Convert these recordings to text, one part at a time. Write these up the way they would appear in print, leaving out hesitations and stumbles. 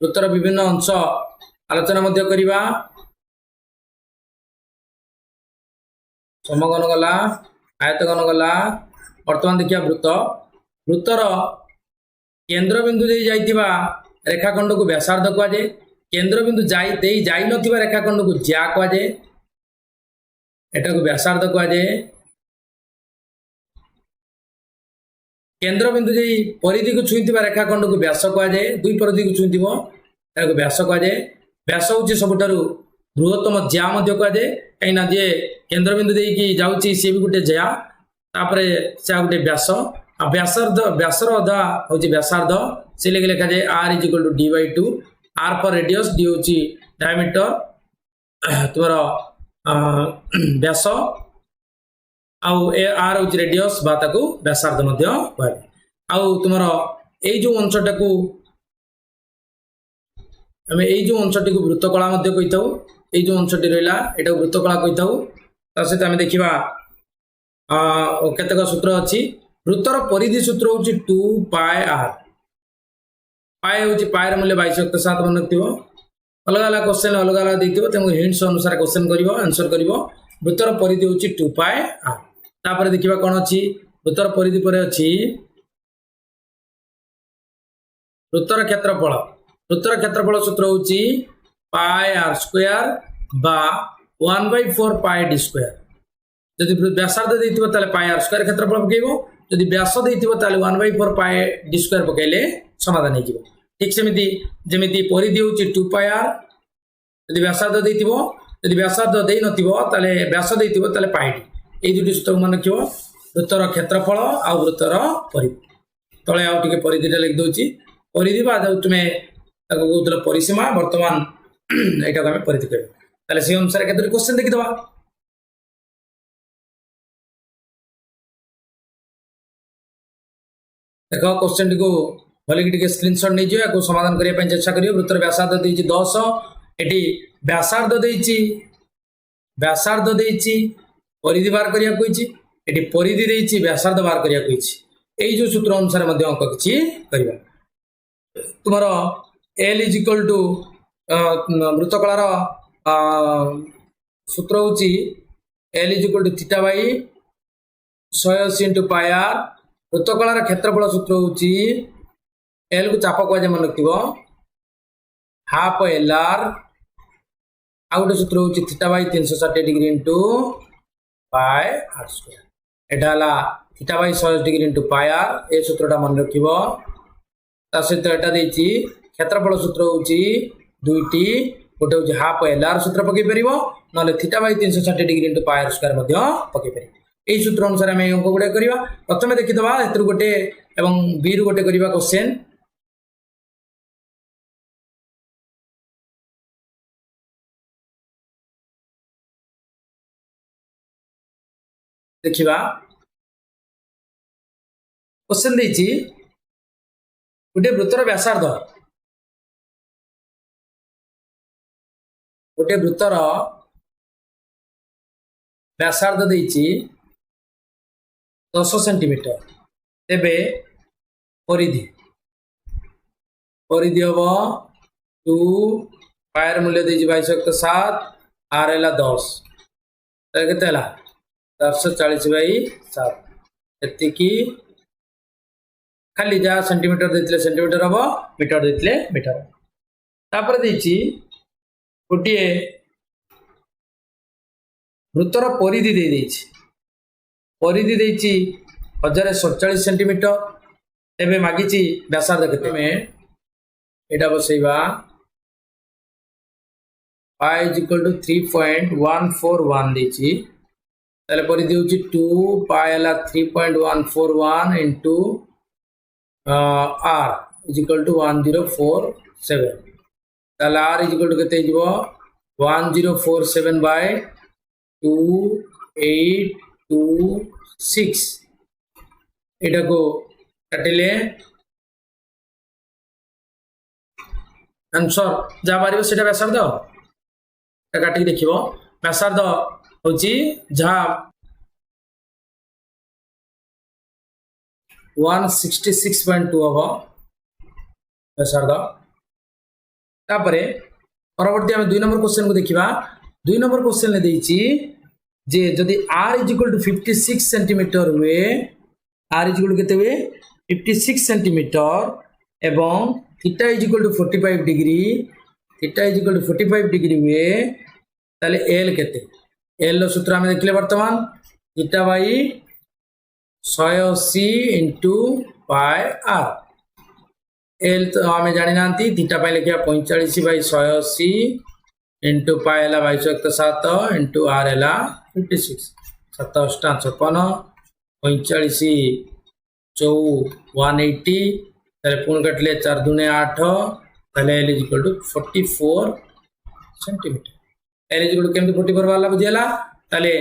वृत्तर विभिन्न अंश आलोचना मध्य करिबा। समघन गला, आयतघन गला। वर्तमान देखिया वृत्त। वृत्तर केंद्र बिंदु दे जाइतिबा रेखाखंड को व्यासार्ध कह जाए। केंद्र बिंदु जाई नथिबा रेखाखंड को ज्या कह जाए। एटा को व्यासार्ध कह जाए। केंद्र बिंदु जाई परिधि को छुईतिबा रेखाखंड को व्यास कह जाए। दुई परिधि को छुईतिबो एटा को व्यास कह जाए। व्यास होची सबठारु बृहत्तम ज्या मध्य कह जाए। कहीं जे केंद्र बिंदु दे की जाउची से भी गुटे ज्या, तापरे से गुटे व्यास। आ व्यासार्ध व्यासर अधा होची व्यासार्ध से लेके लिखा जाए r = d/2। r for radius, d होची डायमीटर तुम्हारा व्यास, आउ r होची रेडियस बा ताकू व्यासार्ध मध्य कहबे। आउ तुम्हारा एई जो अंशटा को हमें एई जो अंशटी को वृत्तकला मध्य कहिताउ। एई जो अंशटी रहला एटा को वृत्तकला कहिताउ। ता सहित हमें देखिबा केतक सूत्र अछि। वृत्तर परिधि सूत्र होची 2πr। पाए होची पाए रे मूल्य 22.7 मन रखिबो। अलग अलग क्वेश्चन अलग अलग देथिबो, तमो हिंट्स अनुसार क्वेश्चन करिवो, आंसर करिवो। वृत्तर परिधि होची 2πr। तापर देखिबा कोन अछि। वृत्तर परिधि परे अछि वृत्तर क्षेत्रफल। वृत्तर क्षेत्रफल सूत्र होची πr² बा 1/4 πd²। यदि व्यासार्ध देथिबो ताले πr² क्षेत्रफल पकेइबो। यदि व्यास देथिबो ताले 1/4 πd² पकेइले समाधान हो जिवो। ठीक सेमिति जेमिति परिधि होची 2πr। यदि व्यासार्ध देथिबो, यदि व्यासार्ध देइ नथिबो ताले व्यास देथिबो ताले πd। ए दुटी सूत्र मन रखिबो। वृत्तर क्षेत्रफल आ वृत्तर परिधि। तळे आउ टिके परिधिटा लिख दोची। परिधि बा तुमे ताको कहउतल परिसीमा, वर्तमान एटा हमें परिधि कहबो। ताले से अनुसार केतरी क्वेश्चन देखि दबा। देखो क्वेश्चन टी को भले कि स्क्रीनशॉट नै जियो, को समाधान करिया पय चेष्टा करियो। वृत्तर व्यासार्ध देछि 10। एटी व्यासार्ध देछि, व्यासार्ध देछि परिधि बार करिया कहिछि। एटी परिधि देछि व्यासार्ध बार करिया कहिछि। एई जो सूत्र अनुसार मध्ये अंक किछि करिवा। तुमारो l = वृत्तकलार सूत्र होछि l = θ/180 * πr। वृत्तकलार क्षेत्रफल सूत्र होची l को चाप कह मन रखिबो हाफ lr। आ गोटे सूत्र होची θ/360 डिग्री * πr²। एटा हला θ/180 डिग्री * πr। ए सूत्रटा मन रखिबो। ता सहित एटा देछि क्षेत्रफल सूत्र होची दुईटी। गोटे होची हाफ lr सूत्र पकई परिबो, नले θ/360 डिग्री * πr² मध्ये पकई परिबो। एई सूत्र अनुसार हम अंक गुडे करिवा। प्रथमे देखि दबा एतर गोटे एवं बी रु गोटे करिवा क्वेश्चन। देखिबा क्वेश्चन देछि गोटे वृत्तर व्यासार्ध, गोटे वृत्तर व्यासार्ध देछि 10 सेंटीमीटर। तेबे परिधि परिधि हबो 2 पायर मूल्य देछि 22.7, r हला 10। त केते हला 440/7। एति की खाली जा सेंटीमीटर देथिले सेंटीमीटर हबो, मीटर देथिले मीटर। तापर देछि गोटे वृत्तर परिधि दे देछि। परिधि देछि 1047 सेंटीमीटर। एबे मागिछि व्यासार्ध केते में एटा बसैबा y = 3.141 देछि। ताले परिधि होछि 2 पाई हला 3.141 into r = 1047। ताले r = केते हिजबो 1047/2826। एटा को काटिले आंसर जा पारिबो सेटा व्यासार्ध। एटा काटि देखिबो व्यासार्ध होची जा 166.2 हबो व्यासार्ध। तापरे परवर्ती आम 2 नंबर क्वेश्चन को देखा 2 नंबर क्वेश्चन ने देछि जे जदि r = 56 सेंटीमीटर हुए r = केते हुए 56 सेंटीमीटर एवं थीटा = 45 डिग्री थीटा = 45 डिग्री हुए ताले l केते l रो सूत्र हम देखले वर्तमान theta by 180 * pi r L तो आम जानी ना थीटा पाई लिखा 45 बाई 180 इंटू पाई है 22.7 इंटू आर है 56 7 8 56 45 चौ 180 पुणी कटले 4 दूने 8 L equal to 44 centimetre L equal to केमती 44 वाला बुझीगला ताले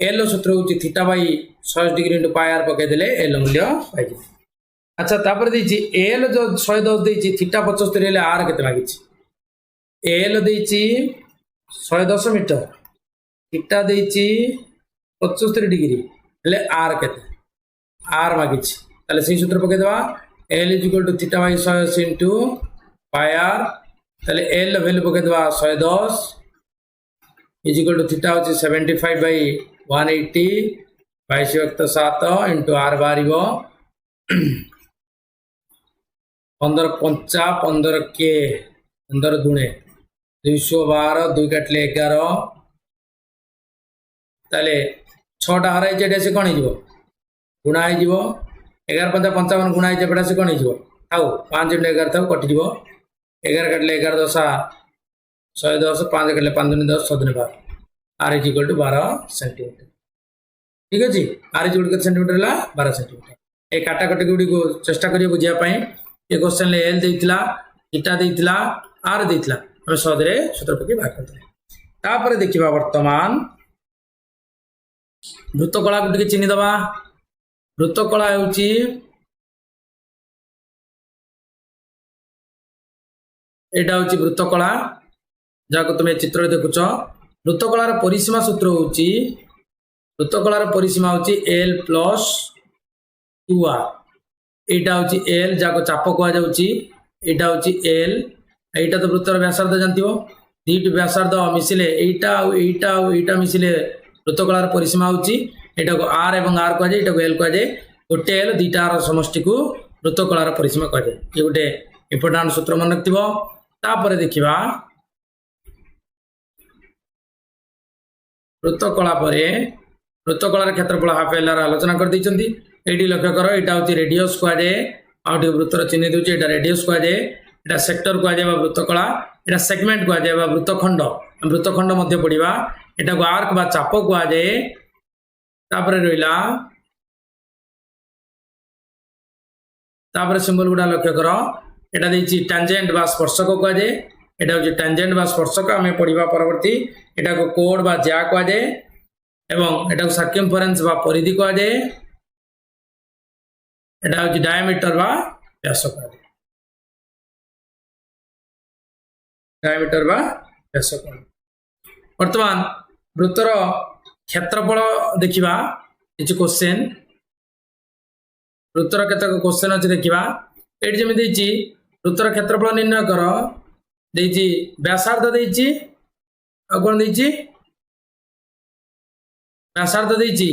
एल सूत्र हूँ theta by 100 degree into pi R पकईदे एल मूल्य पाई। अच्छा तापर देछि एल जो 110 देछि थीटा 75 हेले आर केते लागिछि एल देछि 110 मीटर थीटा देछि 75 डिग्री हेले आर केते आर मागिछि ताले सेही सूत्र पके देबा L equal to theta by 180 into pi r ताले एल वैल्यू पके देबा 110 इज इक्वल टू थीटा होछि 75 बाई 180 22.7 इनटू आर बारिबो 15 पंचा 15 के 15 दूने 212 2 काटले 11 ताले 6टा हराई जेडे से कोन हिजो गुणा हिजो 11 पंचा 55 गुणा हिजो बेडा से कोन हिजो थाउ 5 * 11 थाउ कटि जिवो 11 काटले 11 10 110 5 काटले 5 दूने 10 6 दूने 12 r = 12 सेंटीमीटर ठीक अछि r = केते सेंटीमीटर ला 12 सेंटीमीटर ए काटा कटि गुडी को चेष्टा करियो बुझिया पई ये क्वेश्चन ले एल देइतला थीटा देइतला आर देइतला हम सहजरे सूत्र पके बात करते तापर देखिबा वर्तमान वृत्तकला को टिके चिन्हि दबा वृत्तकला होउची एटा होउची वृत्तकला जाको तुमे चित्र देखुछ वृत्तकलार परिसीमा सूत्र होउची वृत्तकलार परिसीमा होउची l + 2r एटा होची एल जाको चाप को जाउची एटा होची एल एटा तो वृत्तर व्यासार्ध जानथिबो दीट व्यासार्ध मिसिले एटा मिसिले वृत्तकलार परिसीमा होची एटा को आर एवं आर को जाय एटा को एल को जाय गोटे एल दीटा आर समष्टि को वृत्तकलार परिसीमा को जाय ये गोटे इंपोर्टेंट सूत्र मन रखथिबो तापर देखिबा वृत्तकला परे वृत्तकलार क्षेत्रफल हाफ एल आर आलोचना कर दैचंती एटी लक्ष्य कर एटा होची रेडियस को जाय आउटी वृत्तर चिन्ह देउची एटा रेडियस को जाय एटा सेक्टर को जाय वृत्तकला एटा सेगमेंट को जाय वृत्तखंड मध्य पड़िबा एटा को आर्क बा चाप को जाय तापर रहिला तापर सिंबल गुडा लक्ष्य कर एटा देछि टेंजेंट बा स्पर्शक को जाय एटा होची टेंजेंट बा स्पर्शक हमें पढ़िबा परवर्ती एटा को कोड बा ज्या को जाय एवं एटा को सर्कमफरेंस बा परिधि को जाय एटा होची डायमीटर बा व्यास को जाय डायमीटर बा व्यास को वर्तमान वृत्तर क्षेत्रफल देखिबा किछि क्वेश्चन वृत्तर केतक क्वेश्चन अछि देखिबा एटी जेमि देछि वृत्तर क्षेत्रफल निर्णय कर देछि व्यासार्ध देछि आ कोन देछि व्यासार्ध देछि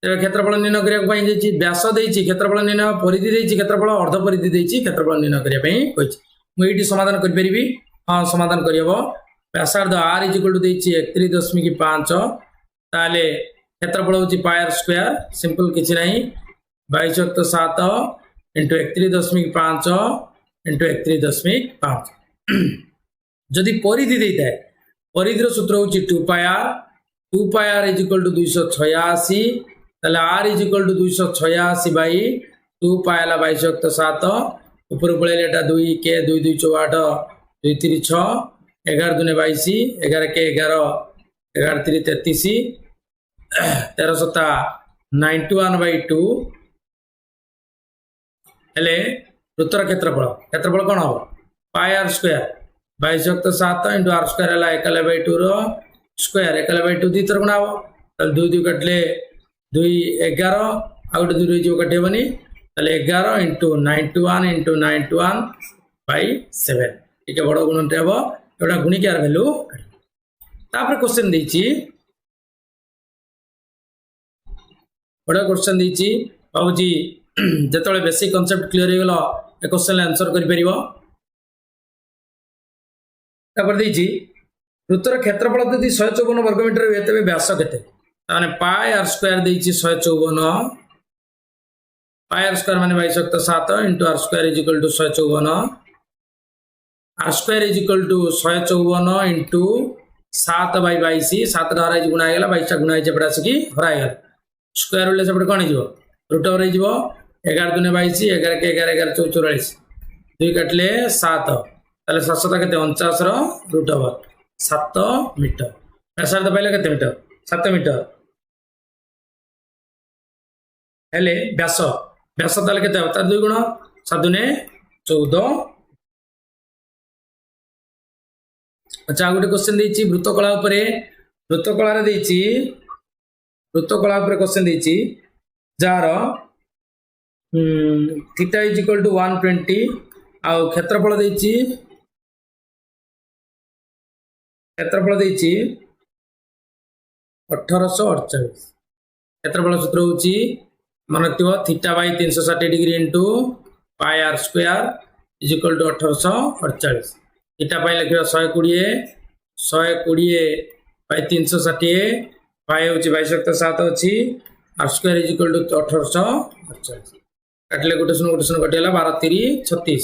क्षेत्रफल निर्णय करिया पई देछि व्यास देछि क्षेत्रफल निर्णय परिधि देछि क्षेत्रफल अर्ध परिधि देछि क्षेत्रफल निर्णय करिया पई कहिछि मु एटी समाधान करि परिबि हां समाधान करियबो व्यासार्ध r = देछि 31.5 ताले क्षेत्रफल होछि पाई r स्क्वायर सिंपल किछि नाही 22.7 * 31.5 * 31.5 जदि परिधि देइता है परिधिर सूत्र होछि 2πr = 286 ताले r = 286 बाई 2π ला 22.7 ऊपर पळेले एटा 2 के 2 2 8 2 3 6 11 दूने 22 11 के 11 11 3 33 13 7 91/2 हेले वृत्तर क्षेत्रफल कोन हो पाई r स्क्वायर 22.7 * r स्क्वायर हला 91/2 रो स्क्वायर 91/2 दी तर गुणा हो तले 2 2 कटले 2 11 आ गोटे 2 जो कटेबनी तले 11 * 91 * 91/7 टिके बड़ गुणनटे हम एटा गुणिक यार वैल्यू तापर क्वेश्चन देछि बड़ा क्वेश्चन देछि बाबूजी जतले बेसिक कांसेप्ट क्लियर हो गला ए क्वेश्चन आंसर करि परिबो तापर देछि वृत्तर क्षेत्रफल यदि 154 वर्ग मीटर हुए तेबे व्यास केते माने पाई आर स्क्वायर देछि 154 पाई आर स्क्वायर माने 22/7 * आर स्क्वायर = 154 आर स्क्वायर = 154 * 7/22 7 द्वारा गुणा गेला 22 टा गुणा जेपडा सकी हराय गेला स्क्वायर होले सेपडे कोन हिजो रूट ओवर हिजो 11 * 2 = 22 11 के 11 11 44 2 काटले 7 ताले 700 केते 49 रो रूट ओवर 7 मीटर व्यासार्ध पाइले केते मीटर 7 मीटर हेले व्यास व्यास ताले केते होता 2 गुण 7 * 14 अच्छा गोटे क्वेश्चन देछि वृत्तकला उपरे वृत्तकला रे देछि वृत्तकला उपरे क्वेश्चन देछि जार थीटा = 120 आ क्षेत्रफल देछि 1848 क्षेत्रफल सूत्र होछि मानथिव theta by 360 degree into pi r square = 1848 theta pi लिखिबा 120 बाय 360 पाई होछि 22/7 अछि आर स्क्वायर = 1848 काटले गोटे सुन कटिला 12 3 36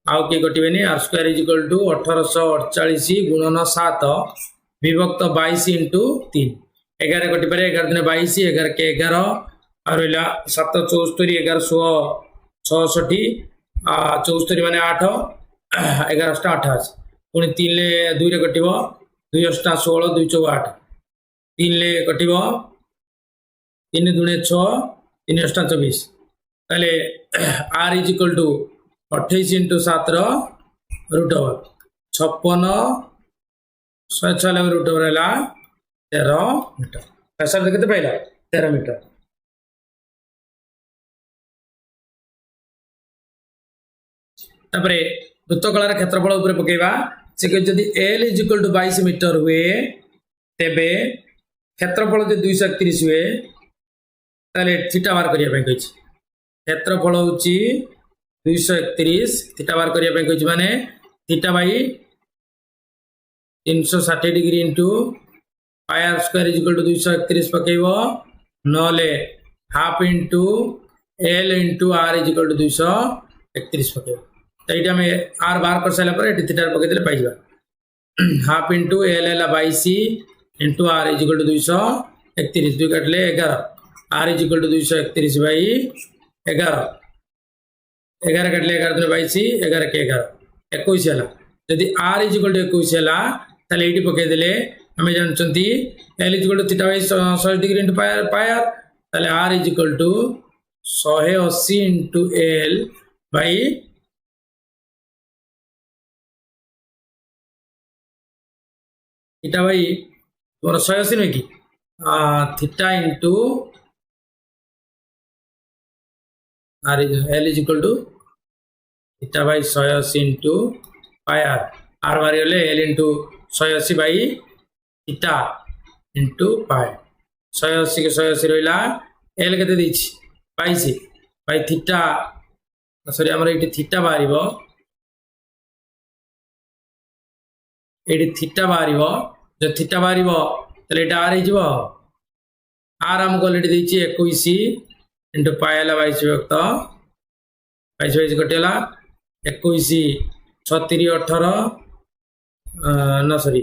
आउ के कटिबेनी आर स्क्वायर = 1848 गुणन 7 विभक्त 22 * 3 11 कटि पारे 11 दिन 22 11 के 11 और 7 74 11 66 64 माने 8 11 28 पुणी 3 ले 2 रे कटिबो 2 8 16 2 4 8 3 ले कटिबो 3 2 6 3 8 24 ताले r = 28 * 7 रो रूट ओवर 56 196 रूट ओवर हला 13 मीटर व्यासार्ध केते पाइला 13 मीटर तापरे वृत्तकलार क्षेत्रफल ऊपर पकेबा से जदि l = 22 मीटर हुए तेबे क्षेत्रफल जे 231 हुए ताले थीटा बार करिया पे कहिछि क्षेत्रफल होछि 231 थीटा बार करिया पे कहिछि माने theta by 360 degree into pi r square = 231 पकेबो नले हाफ इनटू l * r = 231 पकेबो तो ये में आर बार कर सारा पर थीटा पके देले पाई जाबा हाफ इनटू l हला 22 इनटू r = 231 2 काटले 11 r = 231 बाई 11 11 काटले 11 दिन 22 11 के 11 21 हला यदि r = 21 हला ताले एटी पके देले हमें जानचंती l = theta by 100 degree into pi r ताले r = 180 into l by theta by तोर 180 नहीं की theta into r l = theta by 180 into pi r r बारी होले l into 180 by theta into पाई 180 के 180 रहला l केते दिछि 22 बाई थीटा सॉरी हमर एटी थीटा बारिबो एटी थीटा बारिबो जो थीटा बारिबो तले एटा r हिजबो r हमको ऑलरेडी दिछि 21 इनटू पाई हला 22 विभक्त 22 कटेला 21 36 18 ना सॉरी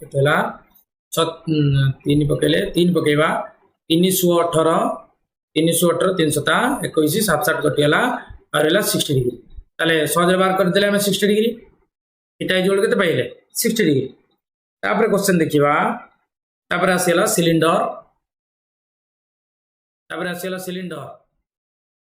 केतेला 3 पकेले 3 पकेबा 318 318 307 21 7 7 कटिला और हला 60 डिग्री ताले 100 बार कर देले हम 60 डिग्री एटा जोड़ केते पाइले 60 डिग्री तापर क्वेश्चन देखिबा तापर आसेला सिलिंडर